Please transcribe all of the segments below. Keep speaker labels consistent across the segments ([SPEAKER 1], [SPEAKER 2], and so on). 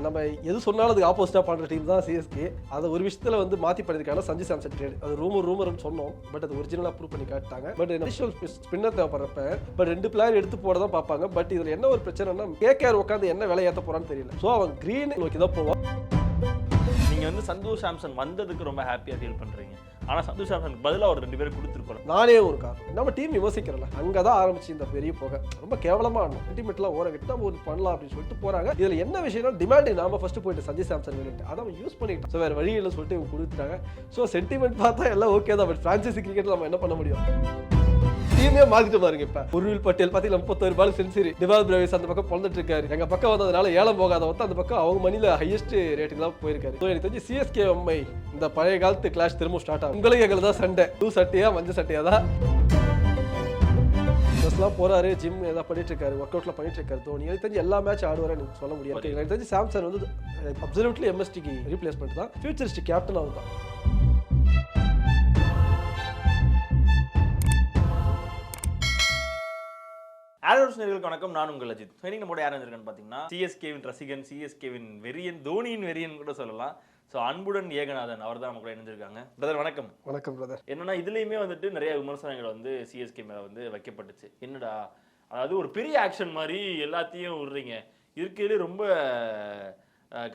[SPEAKER 1] நம்ம எது சொன்னாலும் அதுக்கு ஆப்போசிட்டாக பண்ணுற டீம் தான் சிஎஸ்கே. அதை ஒரு விஷயத்தில் வந்து மாற்றி பண்ணியிருக்காங்க சஞ்சு சாம்சன் ட்ரேட். அது ரூமர்னு சொன்னோம், பட் அது ஒரிஜினலாக ப்ரூவ் பண்ணி காட்டாங்க. பட் இனிஷியல் ஸ்பின்னர் தேவைப்படுறப்ப பட் 2 பிளேயர் எடுத்து போட தான் பார்ப்பாங்க. பட் இதில் என்ன ஒரு பிரச்சனைனா கேகேஆர் உட்காந்து என்ன வேலை ஏற்ற போகிறான்னு தெரியல. ஸோ அவன் கிரீன் நோக்கி தான் போவான்.
[SPEAKER 2] நீங்கள் வந்து சஞ்சு சாம்சன் வந்ததுக்கு ரொம்ப ஹாப்பியாக ஃபீல் பண்ணுறீங்க. ஆனால் சஞ்சு சாம்சனுக்கு பதிலாக ஒரு 2 பேர் கொடுத்துருக்கோம்.
[SPEAKER 1] நானே ஒரு காரணம், நம்ம டீம் விமர்சிக்கிறல அங்கே தான் ஆரம்பிச்சு இந்த பெரிய போக ரொம்ப கேவலமாக ஆடணும். சென்டிமெண்ட்லாம் ஓரங்கிட்டு நம்ம ஒரு பண்ணலாம் அப்படின்னு சொல்லிட்டு போகிறாங்க. இதில் என்ன விஷயம்னா டிமாண்ட் நாம ஃபர்ஸ்ட் போயிட்டு சஞ்சு சாம்சன் வேணுட்டு அதை அவன் யூஸ் பண்ணிக்கிட்டோம். ஸோ வேறு வழி இல்லை சொல்லிட்டு இவங்க கொடுத்துட்டாங்க. ஸோ சென்டிமெண்ட் பார்த்தா எல்லாம் ஓகே தான். பட் ஃப்ரான்ச்சைசி கிரிக்கெட்டில் நம்ம என்ன பண்ண முடியும்? டீமே மாத்திட்டு பாருங்க. இப்ப உருவில் பட்டேல் பாத்தீங்கன்னா 31 பால் செஞ்சுரி. டிவால் பிரேவிஸ் அந்த பக்கம் பொழந்துட்டு இருக்காரு. எங்க பக்கம் வந்ததுனால ஏலம் போகாத வந்து அந்த பக்கம் அவங்க மணில ஹையஸ்ட் ரேட்டுக்கு தான் போயிருக்காரு. எனக்கு தெரிஞ்சு சிஎஸ்கே எம்ஐ இந்த பழைய காலத்து கிளாஷ் திரும்ப ஸ்டார்ட் ஆகும். உங்களுக்கு எங்களுக்கு தான் சண்டை. ப்ளூ சட்டையா மஞ்சள் சட்டையா தான் போறாரு. ஜிம் ஏதாவது பண்ணிட்டு இருக்காரு, ஒர்க் அவுட்ல பண்ணிட்டு இருக்காரு தோனி. எனக்கு தெரிஞ்சு எல்லா மேட்ச் ஆடுவாரு எனக்கு சொல்ல முடியாது. எனக்கு தெரிஞ்சு சாம்சன் வந்து அப்சல்யூட்லி எம்எஸ்டிக்கு ரீப்ளேஸ்மெண்ட் தான். ஃபியூச்சரிஸ்டிக் கேப்டன் அவர் தான்.
[SPEAKER 2] ஆரோஸ் நேயர்களுக்கு வணக்கம். நான் உங்கள் அஜித். இன்னைக்கு நம்மளோட யார் இருக்கான்னு பார்த்தீங்கன்னா சிஎஸ்கேவின் ரசிகன், சிஎஸ்கேவின் வெறியன், தோனியின் வெறியன் கூட சொல்லலாம். ஸோ அன்புடன் ஏகநாதன் அவர் தான் நம்ம கூட இணைஞ்சிருக்காங்க. பிரதர் வணக்கம்.
[SPEAKER 1] வணக்கம் பிரதர்.
[SPEAKER 2] என்னன்னா இதுலேயுமே வந்துட்டு நிறைய விமர்சனங்கள் வந்து சிஎஸ்கே மேலே வந்து வைக்கப்பட்டுச்சு. என்னடா அதாவது ஒரு பெரிய ஆக்ஷன் மாதிரி எல்லாத்தையும் விடுறீங்க. இருக்கிறதுலே ரொம்ப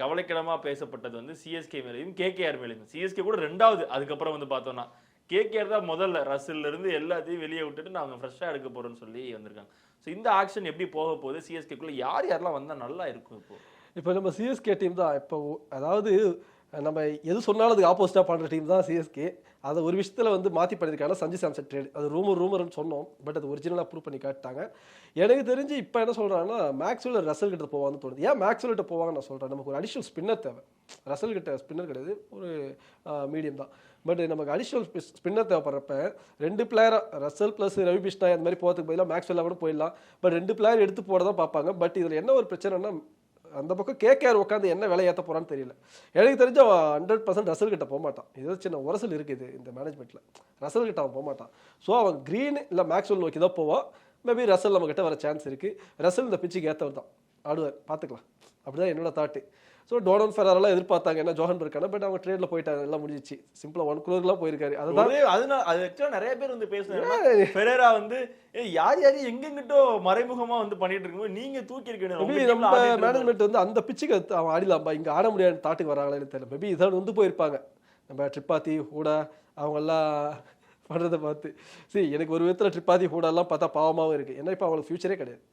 [SPEAKER 2] கவலைக்கிடமாக பேசப்பட்டது வந்து சிஎஸ்கே மேலேயும் கேகேஆர் மேலேயும். சிஎஸ்கே கூட 2வது. அதுக்கப்புறம் வந்து பார்த்தோம்னா கேகேஆர் தான் முதல்ல ரசில்ல இருந்து எல்லாத்தையும் வெளியே விட்டுட்டு நாங்கள் ஃப்ரெஷ்ஷாக எடுக்க போகிறோன்னு சொல்லி வந்திருக்காங்க. ஸோ இந்த ஆக்ஷன் எப்படி போக போகுது? சிஎஸ்கேக்குள்ளே யாரெல்லாம் வந்தால் நல்லா இருக்கும்? இப்போ
[SPEAKER 1] நம்ம சிஎஸ்கே டீம் தான். இப்போ அதாவது நம்ம எது சொன்னாலும் அதுக்கு ஆப்போசிட்டாக பண்ணுற டீம் தான் சிஎஸ்கே. அதை ஒரு விஷயத்தில் வந்து மாற்றி பண்ணியிருக்காங்க சஞ்சு சாம்சன் ட்ரேட். அது ரூமர்னு சொன்னோம், பட் அது ஒரிஜினலாக ப்ரூவ் பண்ணி காட்டாங்க. எனக்கு தெரிஞ்சு இப்போ என்ன சொல்கிறாங்கன்னா மேக்ஸ்வெல் ரசல் கிட்ட போவாங்கன்னு தோணுது. ஏன் மேக்ஸ்வெல் கிட்ட போவாங்கன்னு நான் சொல்கிறேன். நமக்கு ஒரு அடிஷனல் ஸ்பின்னர் தேவை. ரசல் கிட்ட ஸ்பின்னர் கிடையாது, ஒரு மீடியம் தான். பட் நமக்கு அடிஷனல் ஸ்பின்னர் தேவைப்படுறப்ப 2 player Russell plus Ravi Bishnoi அந்த மாதிரி போகிறதுக்கு பதிலாக மேக்ஸ்வெல்லாக கூட போயிடலாம். பட் 2 பிளேயர் எடுத்து போட தான் பார்ப்பாங்க. பட் இதில் என்ன ஒரு பிரச்சனைனா அந்த பக்கம் கேகேஆர் உட்காந்து என்ன வேலை ஏற்ற போகிறான்னு தெரியல. எனக்கு தெரிஞ்ச 100% ரசல் கிட்ட போக மாட்டான். ஏதோ சின்ன உரசல் இருக்குது இந்த மேனேஜ்மெண்ட்டில். ரசல் கிட்ட அவன் போக மாட்டான். ஸோ அவன் க்ரீன் இல்லை மேக்ஸ்வெல் நோக்கி தான் போவான். மேபி ரசல் நம்ம கிட்ட வர சான்ஸ் இருக்குது. ரசல் இந்த பிச்சுக்கு ஏற்றவர் தான் ஆடுவார், பார்த்துக்கலாம். அப்படிதான் என்னோட தாட்டு. ஸோ டோனன் ஃபெராரெல்லாம் எதிர்பார்த்தாங்க, என்ன ஜோஹன் இருக்கான, பட் அவங்க ட்ரேடில் போயிட்டாங்க, எல்லாம் முடிஞ்சிச்சு. சிம்பிளாக 1 crore போயிருக்காரு. அதுதான்
[SPEAKER 2] அது ஆக்சுவலாக நிறைய பேர் வந்து பேசுனாங்க. ஃபெரேரா வந்து யார் எங்கெங்கிட்டோ மறைமுகமாக வந்து பண்ணிட்டு இருக்கும்போது நீங்கள் தூக்கி இருக்கீங்க.
[SPEAKER 1] நம்ம மேனேஜ்மெண்ட் வந்து அந்த பிச்சுக்கு அவன் ஆடிலாம்பா இங்கே ஆட முடியாதுன்னு தாட்டுக்கு வராங்களேன்னு தெரியல. மேபி இதான் வந்து போயிருப்பாங்க. நம்ம ட்ரிப்பாத்தி ஹூடா அவங்கெல்லாம் பண்ணுறதை பார்த்து எனக்கு ஒரு விதத்தில் ட்ரிப்பாத்தி ஹூடாலாம் பார்த்தா பாவமாகவும் இருக்குது. ஏன்னா இப்போ அவங்களுக்கு ஃபியூச்சரே கிடையாது.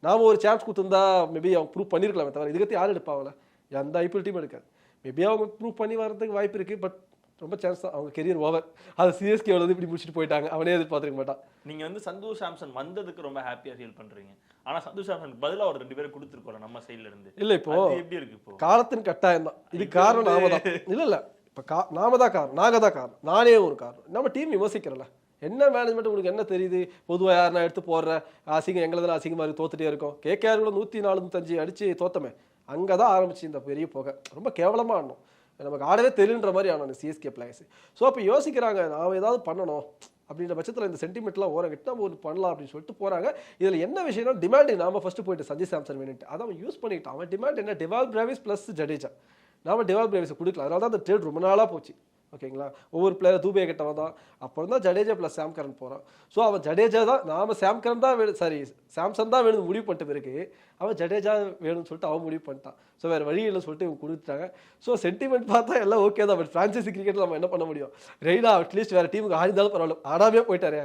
[SPEAKER 1] நாம் ஒரு சான்ஸ் கொடுத்துருந்தா மேபி அவங்க ப்ரூவ் பண்ணியிருக்கலாமே தவிர இதுக்கத்தி யார் எடுப்பாங்களே? எந்த ஐபிஎல் டீம் எடுக்காது. மேபி அவங்க ப்ரூவ் பண்ணி வரதுக்கு வாய்ப்பு இருக்குது. பட் ரொம்ப சான்ஸ் தான். அவங்க கெரியர் ஓவர். அது சிஎஸ்கே வந்து இப்படி முடிச்சுட்டு போயிட்டாங்க. அவனே எதிர்பார்த்துருக்க மாட்டான்.
[SPEAKER 2] நீங்கள் வந்து சஞ்சு சாம்சன் வந்ததுக்கு ரொம்ப ஹாப்பியாக ஃபீல் பண்ணுறீங்க. ஆனால் சஞ்சு சாம்சனுக்கு பதிலாக ஒரு 2 பேர் கொடுத்துருக்கோம் நம்ம சைட்ல இருந்து.
[SPEAKER 1] இல்லை இப்போ
[SPEAKER 2] எப்படி இருக்கு? இப்போ காலத்தின்
[SPEAKER 1] கட்டாயம் தான். இது காரணம் நாம தான். இல்லை இப்போ நாம தான் காரணம், நாங்கள் தான் காரணம். நானே ஒரு காரணம். நம்ம டீம் விமர்சிக்கிறல என்ன மேனேஜ்மெண்ட் உங்களுக்கு என்ன தெரியுது? பொதுவாக யாருன்னா எடுத்து போடுற அசிங்கம் எங்களதில் அசிங்கம் மாதிரி தோத்துட்டே இருக்கும். கேகேஆர் கூட 104 அடிச்சு தோத்தமே. அங்கே தான் ஆரம்பிச்சு இந்த பெரிய போக. ரொம்ப கேவலமாக ஆடணும். நமக்கு ஆடவே தெரியன்ற மாதிரி ஆடணும் சிஎஸ்கே பிளேயர்ஸ். ஸோ அப்போ யோசிக்கிறாங்க நாம் ஏதாவது பண்ணணும் அப்படின்ற பட்சத்தில் இந்த சென்டிமெண்ட்லாம் ஓரங்கிட்டு நம்ம ஒரு பண்ணலாம் அப்படின்னு சொல்லிட்டு போகிறாங்க. இதில் என்ன விஷயம்னா டிமாண்ட் நாம ஃபர்ஸ்ட் போயிட்டு சஞ்சு சாம்சன் வேணுட்டு அதை அவன் யூஸ் பண்ணிக்கிட்டான். அவன் டிமாண்ட் என்ன? டிவால் பிரேவிஸ் ப்ளஸ் ஜடேஜா. நாம டிவால் பிரேவிஸை கொடுக்கலாம். அதனால தான் அந்த ட்ரேட் ரொம்ப நாளாக போச்சு. ஓகேங்களா? ஒவ்வொரு பிளேயர் தூபே கிட்டவன் தான். அப்புறம் தான் ஜடேஜா ப்ளஸ் சாம் கரன் போகிறான். ஸோ அவன் ஜடேஜா தான் நாம சாம் கரன் தான் வேணும், சாரி சாம்சன் தான் வேணும் முடிவு பண்ணிட்ட பிறகு அவன் ஜடேஜா வேணும்னு சொல்லிட்டு அவன் முடிவு பண்ணிட்டான். ஸோ வேறு வழி இல்லைன்னு சொல்லிட்டு இவங்க கொடுத்துட்டாங்க. ஸோ சென்டிமெண்ட் பார்த்தா எல்லாம் ஓகே தான். பட் ஃப்ரான்ச்சைசி கிரிக்கெட்டில் நம்ம என்ன பண்ண முடியும்? ரெய்டா அட்லீஸ்ட் வேறு டீமுக்கு ஆடிந்தாலும் பரவாயில்ல, ஆடாமே போயிட்டாரே.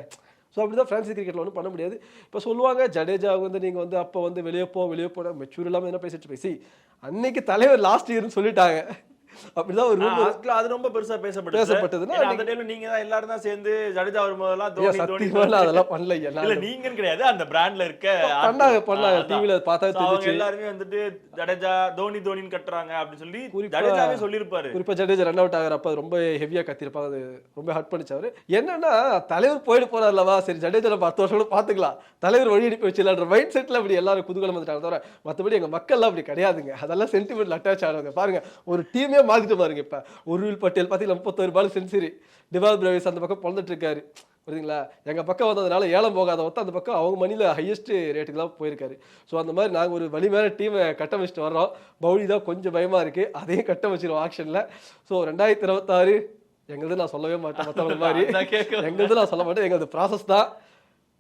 [SPEAKER 1] ஸோ அப்படி தான் ஃப்ரான்ச்சைசி கிரிக்கெட்டில் ஒன்றும் பண்ண முடியாது. இப்போ சொல்லுவாங்க ஜடேஜா வந்து நீங்கள் வந்து அப்போ வந்து வெளியே போட மெச்சூர் இல்லாமல் என்ன பேசிட்டு பேசி அன்னைக்கு தலைவர் லாஸ்ட் இயர்னு சொல்லிட்டாங்க. அப்படிதான் ஒரு ரூம். அது ரொம்ப பெருசா பேசப்பட்டதுன்னா அந்த டைம்ல நீங்க தான் எல்லாரும் தான் சேர்ந்து ஜடேஜா வரும்போதெல்லாம் தோனி அதெல்லாம் பண்ணல. இல்ல நீங்கன்னு கிடையாது, அந்த பிராண்ட்ல இருக்க பண்ணாங்க டிவில பார்த்தா தெரிஞ்சு எல்லாரும் வந்துட்டு ஜடேஜா தோனின்னு கட்டுறாங்க அப்படின்னு சொல்லி ஜடேஜாவே சொல்லிருப்பாரு. குறிப்பா ஜடேஜா ரன் அவுட் ஆகிறப்ப ரொம்ப ஹெவியா கத்திருப்பாங்க. அது ரொம்ப ஹர்ட் பண்ணிச்சாரு. என்னன்னா தலைவர் போயிட்டு போறாருலவா, சரி ஜடேஜா 10 வருஷம் கூட பாத்துக்கலாம், தலைவர் வழி அனுப்பி வச்சிடலான்ற மைண்ட் செட்ல அப்படி எல்லாரும் குதூகலம் வந்துட்டாங்க. தவிர மற்றபடி எங்க மக்கள்லாம் அப்படி கிடையாதுங்க. அதெல்லாம் சென்டிமெண்ட் அட்டாச் ஆனவங்க. பாருங்க ஒரு டீமே மாத்திட்டு பாருங்க. இப்ப உருவில் பட்டேல் பாத்தீங்கன்னா 31 பால் செஞ்சுரி. டிவால் பிரேவிஸ் அந்த பக்கம் பொழந்துட்டு இருக்காரு. புரியுதுங்களா? எங்க பக்கம் வந்ததுனால ஏலம் போகாத ஒருத்தன் அந்த பக்கம் அவங்க மணில ஹையஸ்ட் ரேட்டுக்கு தான் போயிருக்காரு. ஸோ அந்த மாதிரி நாங்க ஒரு வலிமையான டீமை கட்டமைச்சிட்டு வர்றோம். பவுலி தான் கொஞ்சம் பயமா இருக்கு, அதையும் கட்டமைச்சிருவோம் ஆக்ஷன்ல. ஸோ 2026 எங்களுது நான் சொல்லவே மாட்டேன், மற்றவங்க மாதிரி எங்களுது நான் சொல்ல மாட்டேன். எங்களது ப்ராசஸ் தான்.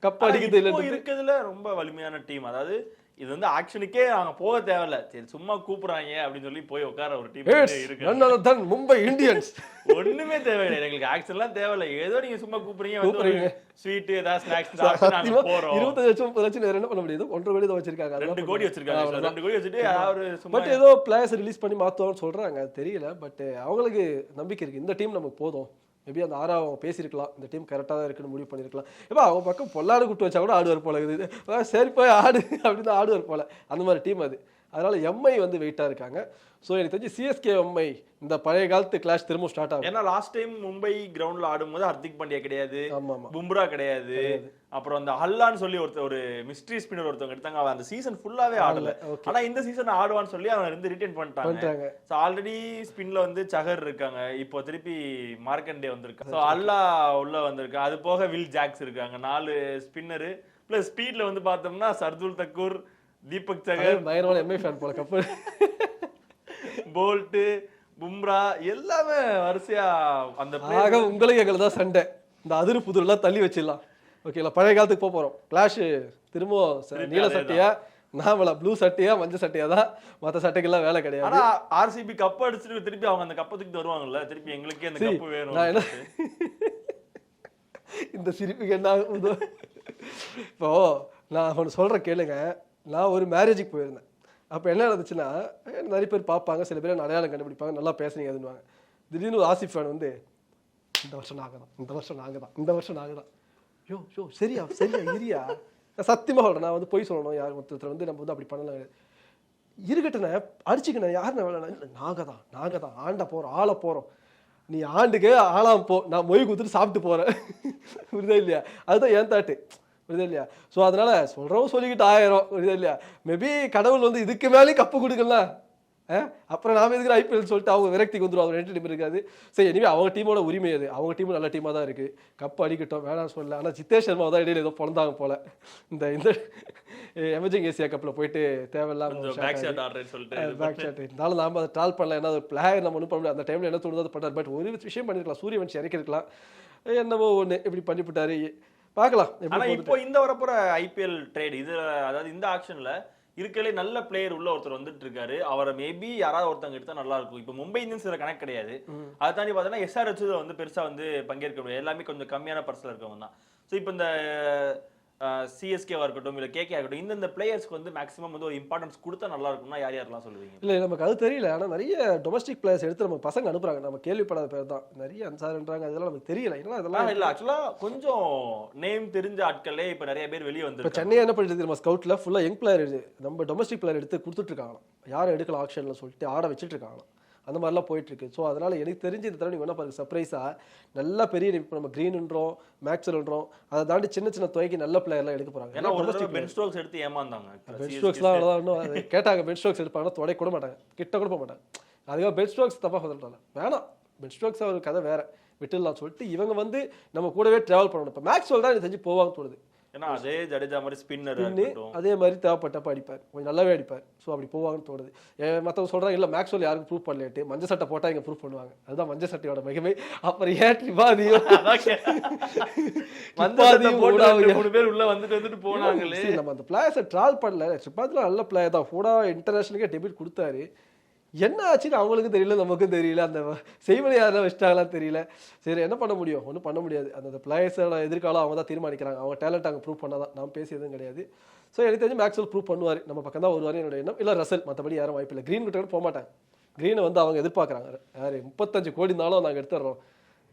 [SPEAKER 1] கப் அடிக்கிறது இல்லை
[SPEAKER 2] இருக்கிறதுல ரொம்ப வலிமையான டீம். அதாவது இது வந்து ஆக்ஷனுக்கே அவங்க போக தேவையில்ல, சரி சும்மா கூப்பிடுறாங்க அப்படின்னு சொல்லி போய் உட்கார ஒரு டீம் இருக்கு.
[SPEAKER 1] மும்பை இந்தியன்ஸ்
[SPEAKER 2] ஒண்ணுமே தேவையில்லை, எங்களுக்கு ஆக்ஷன் எல்லாம் தேவையில்லை. ஏதோ நீங்க சும்மா கூப்பிடுறீங்க, ஸ்வீட் ஏதாவது ஸ்நாக்ஸ் நாங்க போறோம்.
[SPEAKER 1] 25 லட்சம் 30 லட்சம் வேற என்ன பண்ண முடியுது? 1.5 கோடி தான் வச்சிருக்காங்க.
[SPEAKER 2] 2 கோடி வச்சிருக்காங்க. 2 கோடி வச்சுட்டு அவரு
[SPEAKER 1] பட் ஏதோ பிளேயர்ஸ் ரிலீஸ் பண்ணி மாத்துவாங்கன்னு சொல்றாங்க, தெரியல. பட் அவங்களுக்கு நம்பிக்கை இருக்கு, இந்த டீம் நமக்கு போதும். மேபி அந்த ஆறா அவங்க பேசியிருக்கலாம், இந்த டீம் கரெக்டாக தான் இருக்குன்னு முடிவு பண்ணியிருக்கலாம். இப்போ அவங்க பக்கம் பொல்லாடு கூட்டு வச்சா கூட ஆடுவார் போல இருக்குது. சரி போய் ஆடு அப்படின்னு ஆடுவார் போல, அந்த மாதிரி டீம் அது. அதனால எம்ஐ வந்து வெயிட்டாக இருக்காங்க. ஸோ எனக்கு தெரிஞ்சு சிஎஸ்கே எம்ஐ இந்த பழைய காலத்து கிளாஷ் திரும்ப ஸ்டார்ட் ஆகும்.
[SPEAKER 2] ஏன்னா லாஸ்ட் டைம் மும்பை கிரவுண்ட்ல ஆடும்போது ஹர்திக் பாண்டியா கிடையாது, பும்ரா கிடையாது, அப்புறம் அந்த ஹல்லான்னு சொல்லி ஒரு மிஸ்ட்ரி ஸ்பின்னர் ஒருத்தவங்க எடுத்தாங்க. அவன் அந்த சீசன் ஃபுல்லாவே ஆடல. ஆனா இந்த சீசன் ஆடுவான்னு சொல்லி அவன் இருந்து ரிட்டைன் பண்ணிட்டாங்க. சோ ஆல்ரெடி ஸ்பின்ல வந்து சஹர் இருக்காங்க, இப்போ திருப்பி மார்க்கண்டே வந்திருக்காங்க. சோ அல்லா உள்ள வந்திருக்காங்க. அது போக வில் ஜாக்ஸ் இருக்காங்க, 4 ஸ்பின்னரு. பிளஸ் ஸ்பீட்ல வந்து பார்த்தோம்னா சர்துல் தக்கூர், தீபக் சகர்,
[SPEAKER 1] பயங்கரமான எம்ஐ ஃபேன் போல, கப்பு
[SPEAKER 2] போல்ட், பும்ரா எல்லாமே வரிசையா. அந்த
[SPEAKER 1] உங்களுக்கு எங்களுக்கு தான் சண்டை, இந்த அதிரு புதுலாம் தள்ளி வச்சிடலாம். ஓகேங்களா? பழைய காலத்துக்கு போறோம். கிளாஷ் திரும்ப நீல சட்டையா, நாமள ப்ளூ சட்டையா, மஞ்சள் சட்டையா தான், மற்ற சட்டைக்கெல்லாம் வேலை கிடையாது.
[SPEAKER 2] ஆனா ஆர்சிபி கப் அடிச்சுட்டு திருப்பி அவங்க அந்த கப்பை தூக்கிட்டு வருவாங்கல்ல, திருப்பி எங்களுக்கே அந்த கப்பு வேணும்.
[SPEAKER 1] இந்த சிரிப்புக்கு என்ன ஆகுது? இப்போ நான் ஒன்று சொல்றேன் கேளுங்க. நான் ஒரு மேரேஜுக்கு போயிருந்தேன். அப்போ என்ன நடந்துச்சுன்னா, நிறைய பேர் பார்ப்பாங்க, சில பேர் அடையாளம் கண்டுபிடிப்பாங்க, நல்லா பேசுறீங்க அதுன்னுவாங்க. திடீர்னு ஒரு ஆசிஃப் ஃபேன் வந்து, இந்த வருஷம் நாங்கள் தான், இந்த வருஷம் நாங்கள் தான், இந்த வருஷம் நாங்கள் தான். யோ சரியா இரியா, சத்தியமாக சொல்கிறேன். நான் வந்து போய் சொல்லணும், யார் ஒருத்தர் வந்து நம்ம வந்து அப்படி பண்ணலாம் இருக்கட்டுண்ணே, அடிச்சுக்கண்ணே, யாருண்ணே வேலை? இல்லை நாங்கள் தான் ஆண்ட போகிறோம், ஆள போகிறோம். நீ ஆண்டுக்கே ஆளாம போ, நான் மொய் கொடுத்துட்டு சாப்பிட்டு போகிறேன். புரியுதா இல்லையா? அதுதான் ஏன் தாட்டு, புரியுதா இல்லையா? ஸோ அதனால சொல்கிறவங்க சொல்லிக்கிட்டு 1000, புரியுதா இல்லையா? மேபி கடவுள் வந்து இதுக்கு மேலேயும் கப்பு கொடுக்கலாம். அப்புறம் நாம எதுக்கு ஐபிஎல் சொல்லிட்டு அவங்க விரக்திக்கு வந்துடும், அவங்க 2 டீம் இருக்காது. சரி, எனிவே அவங்க டீமோட உரிமை அது, அவங்க டீமும் நல்ல டீமாக தான் இருக்குது, கப்பு அடிக்கட்டும், வேணாம்னு சொல்லல. ஆனால் ஜித்தேஷ் சர்மா தான் இடையில ஏதோ பிறந்தாங்க போல, இந்த எமர்ஜிங் ஏசியா கப்பில் போயிட்டு தேவையில்லாம பேக் ஷாட். இருந்தாலும் நாம அதை ட்ரால் பண்ணல, ஏன்னா ஒரு பிளேயர் நம்ம ஒன்றும் பண்ண முடியாது. அந்த டைமில் என்ன தோணுதோ பண்ணார். பட் ஒரு விஷயம் பண்ணிருக்கலாம், சூரியவன்ஷி இறக்கிருக்கலாம், என்னவோ ஒன்று இப்படி பண்ணிவிட்டாரு. பார்க்கலாம்.
[SPEAKER 2] ஆனால் இப்போ இந்த வரப்போற ஐபிஎல் ட்ரேட் இது, அதாவது இந்த ஆக்ஷன்ல இருக்கலே நல்ல பிளேயர் உள்ள ஒருத்தர் வந்துட்டு இருக்காரு. அவரை மேபி யாராவது ஒருத்தங்க எடுத்தா நல்லா இருக்கும். இப்போ மும்பை இந்தியன்ஸ் கணக்கு கிடையாது. அதை தாண்டி பார்த்தோன்னா எஸ்ஆர்ஹெச் வந்து பெருசா வந்து பங்கேற்க முடியாது, எல்லாமே கொஞ்சம் கம்மியான பர்சனல் இருக்கவங்க தான். ஸோ இப்போ இந்த சிஎஸ்கேவா இருக்கட்டும் இல்லை கேகே ஆகட்டும், இந்த பிளேயர்ஸ்க்கு வந்து மேக்ஸிமம் வந்து ஒரு இம்பார்ட்டன்ஸ் கொடுத்தா நல்லா இருக்கும்னா யாரெல்லாம் சொல்லுவீங்க?
[SPEAKER 1] இல்லை, நமக்கு அது தெரியல. ஆனால் நிறைய டொமஸ்டிக் பிளேயர்ஸ் எடுத்து நம்ம பசங்க அனுப்புறாங்க, நம்ம கேள்விப்படாத பேர் தான் நிறைய அன்சார்ன்றாங்க. அதெல்லாம் நமக்கு தெரியல. ஏன்னா அதெல்லாம்
[SPEAKER 2] இல்லை, ஆக்சுவலாக கொஞ்சம் நேம் தெரிஞ்ச ஆட்களே இப்போ நிறைய பேர் வெளியே வந்து.
[SPEAKER 1] இப்போ சென்னை என்ன பண்ணிட்டு நம்ம ஸ்கவுட்டில் ஃபுல்லாக யங் பிளேயர் நம்ம டொமஸ்டிக் பிளேயர் எடுத்து கொடுத்துட்ருக்காங்க, யாரை எடுக்கலாம் ஆக்ஷனில் சொல்லிட்டு ஆட வச்சுட்டு இருக்காங்க. அந்த மாதிரிலாம் போயிட்டு இருக்கு. ஸோ அதனால எனக்கு தெரிஞ்சு இந்த தடவை நீங்கள் என்ன பாருங்க, சர்ப்ரைஸாக நல்லா பெரிய இப்போ நம்ம கிரீன்ன்றோம், மேக்ஸ்வெல்ன்றோம், அதை தாண்டி சின்ன சின்ன துறைக்கு நல்ல பிளேயர்லாம் எடுக்க போறாங்க.
[SPEAKER 2] ஏன்னா பென் ஸ்டோக்ஸ் எடுத்து ஏமாந்தாங்க.
[SPEAKER 1] பென் ஸ்டோக்ஸ்லாம் அவ்வளோதான் கேட்டாங்க, பென் ஸ்டோக்ஸ் எடுப்பாங்கன்னா தொடை கூட மாட்டாங்க, கிட்ட கூட போக மாட்டாங்க. அதுக்காக பென் ஸ்டோக்ஸ் தப்பாக சொல்லிட்டாங்க, வேணாம் பென் ஸ்டோக்ஸ் அவர் கதை வேற, விட்டுடலாம் சொல்லிட்டு இவங்க வந்து நம்ம கூடவே ட்ராவல் பண்ணணும். இப்போ மேக்ஸ்வெல் தான் எனக்கு தெரிஞ்சு போவாங்க தோணுது.
[SPEAKER 2] ஏன்னா அதே ஜடேஜா மாதிரி ஸ்பின்னர்
[SPEAKER 1] அதே மாதிரி தேவைப்பட்டப்ப அடிப்பார், கொஞ்சம் நல்லாவே அடிப்பார். ஸோ அப்படி போவாங்கன்னு தோணுது. மற்றவங்க சொல்றாங்க இல்லை மேக்ஸ்வெல் யாருக்கும் ப்ரூவ் பண்ணலேட்டு, மஞ்சள் சட்டை போட்டால் இங்கே ப்ரூவ் பண்ணுவாங்க. அதுதான் மஞ்சள் சட்டையோட மகிமை. அப்புறம் ஏற்றியும்
[SPEAKER 2] 3 பேர் உள்ள வந்துட்டு போனாங்களே.
[SPEAKER 1] நம்ம அந்த பிளேயர்ஸை ட்ரால் பண்ணல, ட்ரிபாத்தில் நல்ல பிளேயர் தான், ஃபுடா இன்டர்நேஷனலுக்கே டெபியூட் கொடுத்தாரு. என்ன ஆச்சுன்னு அவங்களுக்கும் தெரியல, நமக்கும் தெரியல, அந்த செய்வனை யாரெல்லாம் வச்சிட்டாங்களாம் தெரியல. சரி, என்ன பண்ண முடியும்? ஒன்றும் பண்ண முடியாது. அந்த பிளேயர்ஸோட எதிர்காலம் அவங்க தான் தீர்மானிக்கிறாங்க, அவங்க டேலண்ட் அங்கே ப்ரூவ் பண்ணாதான். நாம் பேசியதும் கிடையாது. ஸோ எனக்கு தெரிஞ்சு மேக்ஸ்வெல் ப்ரூவ் பண்ணுவார், நம்ம பக்கம் தான் வருவார் என்னோட எண்ணம். இல்லை ரசல், மற்றபடி யாரும் வாய்ப்பு இல்லை. கிரீன் கிட்ட போக மாட்டாங்க, கிரீனை வந்து அவங்க எதிர்பார்க்குறாங்க. யார் 35 கோடி இருந்தாலும் நாங்கள் எடுத்துடுறோம்,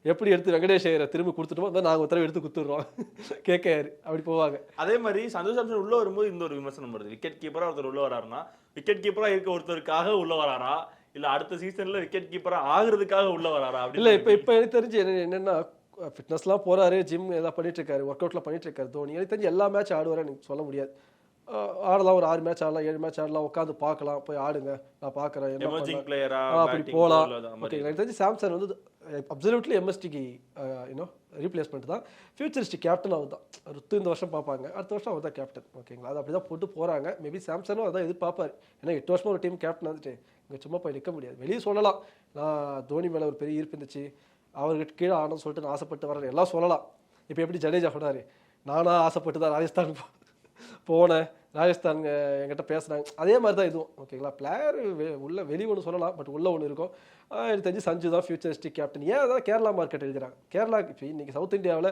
[SPEAKER 1] எப்படி எடுத்து வெங்கடேஷ் ஐயரை திரும்பி கொடுத்துட்டோமோ அதான் நாங்கள் உத்தரவு எடுத்து கொடுத்துட்றோம், கேட்காரு அப்படி போவாங்க.
[SPEAKER 2] அதே மாதிரி சஞ்சு சாம்சன் உள்ள வரும்போது இந்த ஒரு விமர்சனம் வருது, விக்கெட் கீப்பராக ஒருத்தர் உள்ள வராருன்னா விக்கெட் கீப்பராக இருக்க ஒருத்தருக்காக உள்ள வராரா, இல்ல அடுத்த சீசன்ல விக்கெட் கீப்பரா ஆகுறதுக்காக உள்ள வராரா? இல்ல
[SPEAKER 1] இப்ப எனக்கு தெரிஞ்சு என்னன்னா ஃபிட்னஸ்லாம் போறாரு, ஜிம் ஏதாவது பண்ணிட்டு இருக்காரு, ஒர்க் அவுட்லாம் பண்ணிட்டு இருக்காரு தோனி. எனக்கு தெரிஞ்சு எல்லா மேட்ச் ஆடுவாரு எனக்கு சொல்ல முடியாது. ஆடலாம், ஒரு 6 மேட்ச் ஆடலாம், 7 மேட்ச் ஆடலாம், உட்காந்து பார்க்கலாம், போய் ஆடுங்க நான் பார்க்குறேன் அப்படி போகலாம். ஓகே, எனக்கு தெரிஞ்சு சாம்சன் வந்து அப்சல்யூட்லி எம்எஸ்டிக்கு யூனோ ரீப்ளேஸ்மெண்ட் தான். ஃபியூச்சரிஸ்டிக் கேப்டன் அவர் தான். ருத்து இந்த வருஷம் பார்ப்பாங்க, அடுத்த வருஷம் அவர் தான் கேப்டன். ஓகேங்களா, அது அப்படி தான் போட்டு போகிறாங்க. மேபி சாம்சனும் அதான் எதிர்பார்ப்பார். ஏன்னா 8 வருஷமாக ஒரு டீம் கேப்டன் வந்துட்டு இங்கே சும்மா போய் நிற்க முடியாது. வெளியே சொல்லலாம், நான் தோனி மேலே ஒரு பெரிய ஈர்ப்பு இருந்துச்சு, அவர்கிட்ட கீழே ஆனன்னு சொல்லிட்டு நான் ஆசைப்பட்டு வரேன் எல்லாம் சொல்லலாம். இப்போ எப்படி ஜடேஜா சொன்னார், நானாக ஆசைப்பட்டு தான் ராஜஸ்தான் போனேன், ராஜஸ்தான் என்கிட்ட பேசுனாங்க, அதே மாதிரி தான் இதுவும். ஓகேங்களா, பிளேயர் உள்ள வெளியே ஒன்று சொல்லலாம், பட் உள்ள ஒன்று இருக்கும். எனக்கு தெரிஞ்சு சஞ்சு தான் ஃபியூச்சரிஸ்டிக் கேப்டன். ஏன் அதான் கேரளா மார்க்கெட் எழுதுறாங்க. கேரளாக்கு இப்போ இன்றைக்கி சவுத் இந்தியாவில்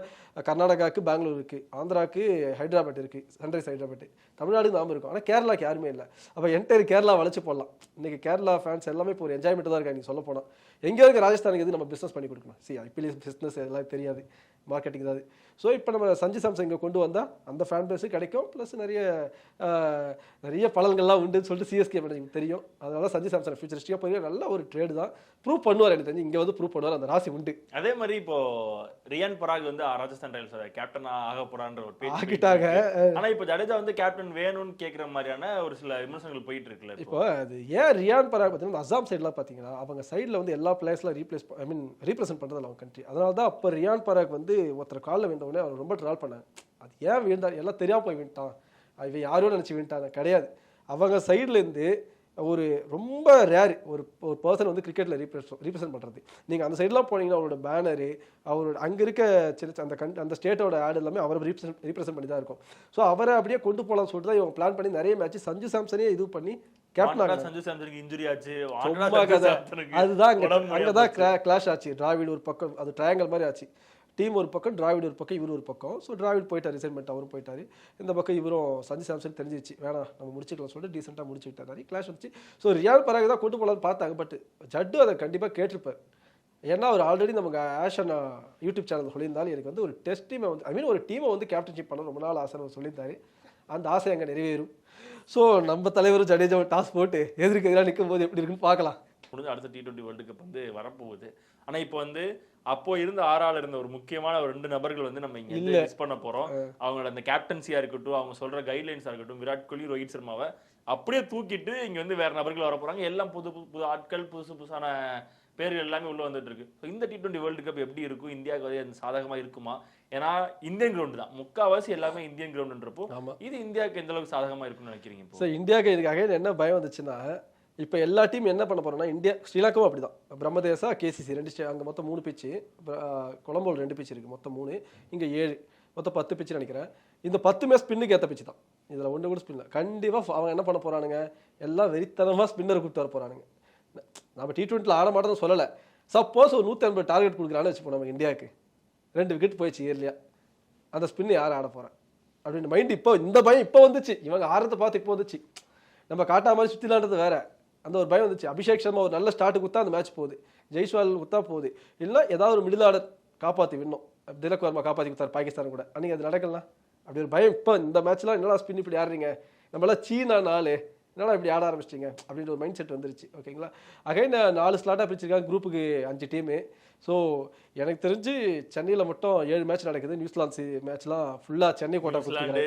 [SPEAKER 1] கர்நாடகாவுக்கு பெங்களூர் இருக்குது, ஆந்திராவுக்கு ஹைதராபாத் இருக்குது, சன்ரைஸ் ஹைதராபாத், தமிழ்நாடு நாம இருக்கும். ஆனால் கேரளாக்கு யாருமே இல்லை. அப்போ என்டையர் கேரளா வளைச்சு போடலாம். இன்றைக்கி கேரளா ஃபேன்ஸ் எல்லாமே இப்போ ஒரு என்ஜாய்மெண்ட் தான் இருக்கா. நீங்கள் சொல்ல போனால் எங்கே இருக்க ராஜஸ்தானுக்கு எது நம்ம பிஸ்னஸ் பண்ணி கொடுக்கணும். ஐபிஎல் பிஸ்னஸ் எல்லாம் தெரியாது, மார்க்கெட்டிங் தான். ஸோ இப்போ நம்ம சஞ்சு சாம்சன் இங்கே கொண்டு வந்தால் அந்த ஃபேன் பேஸு கிடைக்கும், ப்ளஸ் நிறைய பலன்கள்லாம் உண்டுன்னு சொல்லிட்டு சிஎஸ்கே மேனேஜ்மெண்ட் தெரியும். அதனால சஞ்சு சாம்சன் ஃபியூச்சரிஸ்டிக்காக போய் நல்ல ஒரு ட்ரேடு தான். ப்ரூவ் பண்ணுவார், எனக்கு தெரிஞ்சு இங்கே வந்து ப்ரூவ் பண்ணுவார், அந்த ராசி உண்டு.
[SPEAKER 2] அதே மாதிரி இப்போ ரியான் பராக் வந்து ராஜஸ்தான் ராயல்ஸ் கேப்டன் ஆக போறான்ற ஒரு பேச்சு
[SPEAKER 1] ஆகிட்டாங்க.
[SPEAKER 2] ஆனா இப்போ ஜடேஜா வந்து கேப்டன் வேணும்னு கேட்குற மாதிரியான ஒரு சில விமர்சனங்கள் போயிட்டு இருக்குல்ல.
[SPEAKER 1] இப்போ அது ஏன் ரியான் பராக் பார்த்தீங்கன்னா அசாம் சைட்லாம் பார்த்தீங்கன்னா அவங்க சைடில் வந்து எல்லா பிளேயர்ஸ்லாம் ரீப்ரசென்ட் பண்ணுறது அவங்க கண்ட்ரி. அதனால தான் அப்போ ரியான் பராக் வந்து ஒருத்தர் காலில் விழுந்தவுடனே அவர் ரொம்ப ட்ரால் பண்ணாங்க. அது ஏன் விழுந்தார், எல்லாம் தெரியாமல் போய் விட்டான், இவன் யாரும் நினச்சி விட்டாங்க கிடையாது. அவங்க சைட்லேருந்து ஒரு ரொம்ப ரேர் ஒரு பர்சன் வந்து கிரிக்கெட்டில் ரீப்ரசென்ட் பண்ணுறது. நீங்கள் அந்த சைட்லாம் போனீங்கன்னா அவரோட பேனரு, அவரோட அங்கே இருக்க சின்ன அந்த ஸ்டேட்டோட ஆடு எல்லாமே அவரை ரீப்ரசென்ட் பண்ணி தான் இருக்கும். ஸோ அவரை அப்படியே கொண்டு போகலாம்னு சொல்லிட்டு தான் இவங்க பிளான் பண்ணி நிறைய மேட்ச் சஞ்சு சாம்சனே இது பண்ணி கேப்டன்
[SPEAKER 2] சஞ்சு சாம்சனுக்கு இன்ஜுரி ஆச்சு.
[SPEAKER 1] அதுதான் அங்கதான் கிளாஷ் ஆச்சு. டிராவிட் ஒரு பக்கம், அது ட்ரையாங்கல் மாதிரி ஆச்சு. டீம் ஒரு பக்கம், டிராவிட் ஒரு பக்கம், இவர் ஒரு பக்கம். ஸோ டிராவிட் போயிட்டார், ரிசைன்மெண்ட் அவரும் போயிட்டார். இந்த பக்கம் இவரும் சஞ்சு சாம்சன் தெரிஞ்சிச்சு, வேணாம் நம்ம முடிச்சுக்கலாம் சொல்லிட்டு டீசெண்டாக முடிச்சு விட்டார். கிளாஷ் வந்துச்சு. ஸோ ரியான் பராக் தான் கொண்டு போகலான்னு பார்த்தாங்க. பட் ஜட்டு அதை கண்டிப்பாக கேட்டிருப்பார். ஏன்னா அவர் ஆல்ரெடி நமக்கு ஆஷன் யூடியூப் சேனல் சொல்லியிருந்தாலும் எனக்கு வந்து ஒரு டெஸ்ட் டீமை வந்து ஒரு டீமை வந்து கேப்டன்ஷிப் பண்ண ரொம்ப நாள் ஆசை சொல்லியிருந்தாரு. அந்த ஆசை அங்கே நிறைவேறும். ஸோ நம்ம தலைவரும் ஜடேஜா டாஸ் போட்டு எதிர்க்கு எதிராக நிற்கும் போது எப்படி இருக்குன்னு பார்க்கலாம்.
[SPEAKER 2] முடிஞ்ச அடுத்த T20 வேர்ல்டு கப் வந்து வரப்போகுது. ஆனால் இப்போ வந்து அப்போ இருந்த ஆறால் இருந்த ஒரு முக்கியமான ஒரு 2 நபர்கள் வந்து நம்ம இங்கே மிஸ் பண்ண போகிறோம். அவங்களோட அந்த கேப்டன்சியா இருக்கட்டும், அவங்க சொல்ற கைட்லைன்ஸாக இருக்கட்டும், விராட் கோலி, ரோஹித் சர்மாவை அப்படியே தூக்கிட்டு இங்கே வந்து வேற நபர்கள் வர போறாங்க. எல்லாம் புது ஆட்கள், புதுசான பேர்கள் எல்லாமே உள்ள வந்துட்டு இருக்கு. இந்த T20 வேர்ல்டு கப் எப்படி இருக்கும், இந்தியாவுக்கு அது சாதகமா இருக்குமா? ஏன்னா இந்தியன் கிரவுண்ட் தான், முக்கால்வாசி எல்லாமே இந்தியன் கிரவுண்ட்ன்றப்போ இது இந்தியாவுக்கு எந்த அளவுக்கு சாதகமா இருக்கும்னு நினைக்கிறீங்க?
[SPEAKER 1] ஸோ இந்தியாவுக்கு இதுக்காக என்ன பயம் வந்துச்சுன்னா, இப்போ எல்லா டீம் என்ன பண்ண போறோம்னா, இந்தியா ஸ்ரீலங்காவும் அப்படி தான், பிரம்மதேசா, கேசிசி 2 அங்கே மொத்தம் 3 பிச்சு, கொலம்போல் 2 பிச்சு இருக்குது, மொத்தம் 3, இங்கே 7, மொத்தம் 10 பிச்சு நினைக்கிறேன். இந்த 10மே ஸ்பின்னுக்கு ஏற்ற பிச்சு தான். இதில் ஒன்று கூட ஸ்பின்ல கண்டிப்பாக அவங்க என்ன பண்ண போகிறானுங்க, எல்லாம் வெறித்தனமாக ஸ்பின்னரை கூப்பிட்டு வர போகிறானுங்க. நம்ம T20 ஆட மாட்டோம்னு சொல்லலை. சப்போஸ் ஒரு 150 டார்கெட் கொடுக்குறான்னு வச்சுப்போம், நம்ம இந்தியாவுக்கு 2 விக்கெட் போயிடுச்சு இயர்லியா, அந்த ஸ்பின்னு யார் ஆட போகிறேன் அப்படின்னு மைண்ட் இப்போ இந்த பயம் இப்போ வந்துச்சு. இவங்க ஆடுறதை பார்த்து இப்போ வந்துச்சு. நம்ம காட்டா மாதிரி சுற்றிலான்றது வேற, அந்த ஒரு பயம் வந்துச்சு. அபிஷேக் சர்மா ஒரு நல்ல ஸ்டார்ட்டு கொடுத்தா அந்த மேட்ச் போகுது, ஜெய்ஸ்வால் கொடுத்தா போகுது, இல்லை ஏதாவது ஒரு மிடில் ஆர்டர் காப்பாற்றி விடணும். திலக் வர்மா காப்பாற்றி கொடுத்தாரு பாகிஸ்தான் கூட, அன்றைக்கி அது நடக்கலாம். அப்படி ஒரு பயம் இப்போ இந்த மேட்ச்லாம் என்னடா ஸ்பின் இப்படி ஆடுறீங்க, நம்மளாம் சீனா 4 என்னடா இப்படி ஆட ஆரம்பிச்சிட்டிங்க அப்படின்ற ஒரு மைண்ட் செட் வந்துருச்சு. ஓகேங்களா, அகைன் 4 ஸ்லாட்டாக பிரிச்சிருக்காங்க, குரூப்புக்கு 5 டீமு. ஸோ எனக்கு தெரிஞ்சு சென்னையில் மட்டும் 7 மேட்ச் நடக்குது. நியூசிலாந்து மேட்ச்லாம் ஃபுல்லாக சென்னை கோட்டா கொடுத்துருக்காங்க.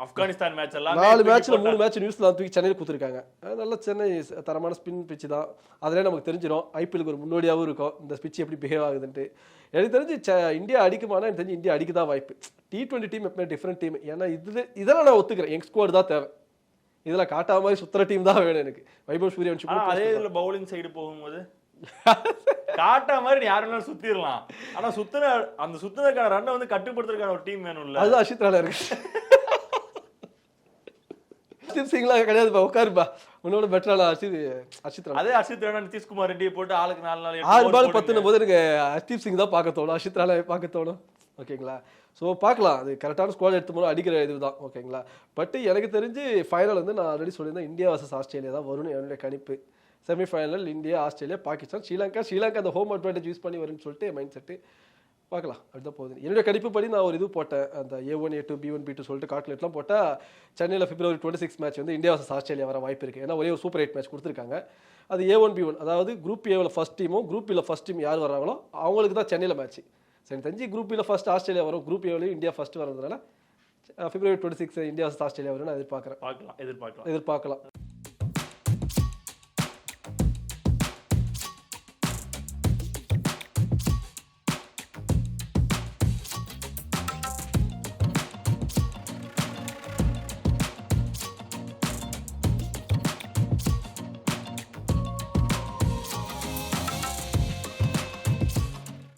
[SPEAKER 2] ஆப்கானிஸ்தான் மேட்ச் எல்லாம்
[SPEAKER 1] 4 மேட்ச்ல 3 மேட்ச் நியூசிலாந்து தூக்கி சென்னையில் கொடுத்துருக்காங்க. நல்ல சென்னை தரமான ஸ்பின் பிச்சு தான். அதிலே நமக்கு தெரிஞ்சிடும், ஐபிஎலுக்கு ஒரு முன்னோடியாகவும் இருக்கும் இந்த பிச்சு எப்படி பிஹேவ் ஆகுதுன்ட்டு. எனக்கு தெரிஞ்சு இந்தியா அடிக்குமானா, எனக்கு தெரிஞ்சு இந்தியா அடிக்க தான் வாய்ப்பு. T20 டீம் எப்பவுமே டிஃப்ரெண்ட் டீம். ஏன்னா இதெல்லாம் நான் ஒத்துக்கிறேன், யங் ஸ்குவாட் தான் தேவை. இதில் காட்டா மாதிரி சுத்துற டீம் தான் வேணும் எனக்கு. வைபவ் சூரியவன்ஷி
[SPEAKER 2] அதே இதில் பவுலிங் சைடு போகும்போது காட்டா மாதிரி யாரெல்லாம் சுத்திடலாம். ஆனா அந்த சுத்தினதுக்கான ரன்னை வந்து கட்டுப்படுத்துறதுக்கான ஒரு டீம் வேணும்ல.
[SPEAKER 1] அதுதான் அர்ஷித் ராணா இருக்கு. ஹர்ஷித் சிங்லாம் கிடையாதுப்பா, உட்காருப்பா, உன்னோட பெட்டரான அர்ஷித் ராணா.
[SPEAKER 2] அதே அர்ஷித் ராணா, நிதிஷ்குமார் ரெட்டியை போட்டு ஆளுக்கு 4 நாள்
[SPEAKER 1] 6 பால் 10 போது எனக்கு ஹர்ஷித் சிங் தான் பார்க்க தோணும், அர்ஷித் ராணா பார்க்க தோணும். ஓகேங்களா, ஸோ பார்க்கலாம், அது கரெக்டான ஸ்குவாட் எடுத்து போனோம் அடிக்கிற இதுதான். ஓகேங்களா, பட் எனக்கு தெரிஞ்சு ஃபைனல் வந்து நான் ஆல்ரெடி சொல்லியிருந்தேன், இந்தியா வர்சஸ் ஆஸ்திரேலியா தான் வரும்னு என்னுடைய கணிப்பு. Semi-final India, Australia, Pakistan, Sri Lanka அந்த ஹோம் அட்வான்டேஜ் யூஸ் பண்ணி வரும்னு சொல்லிட்டு மைண்ட் செட்டு பார்க்கலாம். அப்படிதான் போகுது. என்னுடைய கணிப்பு படி நான் ஒரு இது போட்டேன், அந்த A1 A2 B1 B2 சொல்லிட்டு கால்குலேட்லாம் போட்டால் சென்னையில் February 26 மேட்ச் வந்து இந்தியா வர்சஸ் ஆஸ்திரேலியா வர வாய்ப்பு இருக்குது. ஏன்னா ஒரே ஒரு சூப்பர் 8 மேட்ச் கொடுத்துருக்காங்க. அது A1 B1, அதாவது குரூப் ஏவில் ஃபர்ஸ்ட் டீமும் குரூப் பியில் ஃபர்ஸ்ட் டீம் யார் வராங்களோ அவங்களுக்கு தான் சென்னையில் மேட்ச். சரி, தெரிஞ்சு குரூப் பியில் ஃபர்ஸ்ட் ஆஸ்திரேலியா வரும், குரூப் ஏவிலையும் இந்தியா ஃபர்ஸ்ட் வரதுனால February 26 இந்தியா வர்சஸ் ஆஸ்திரேலியா வரும்னு எதிர்பார்க்குறேன்.
[SPEAKER 2] எதிர்பார்க்கலாம்.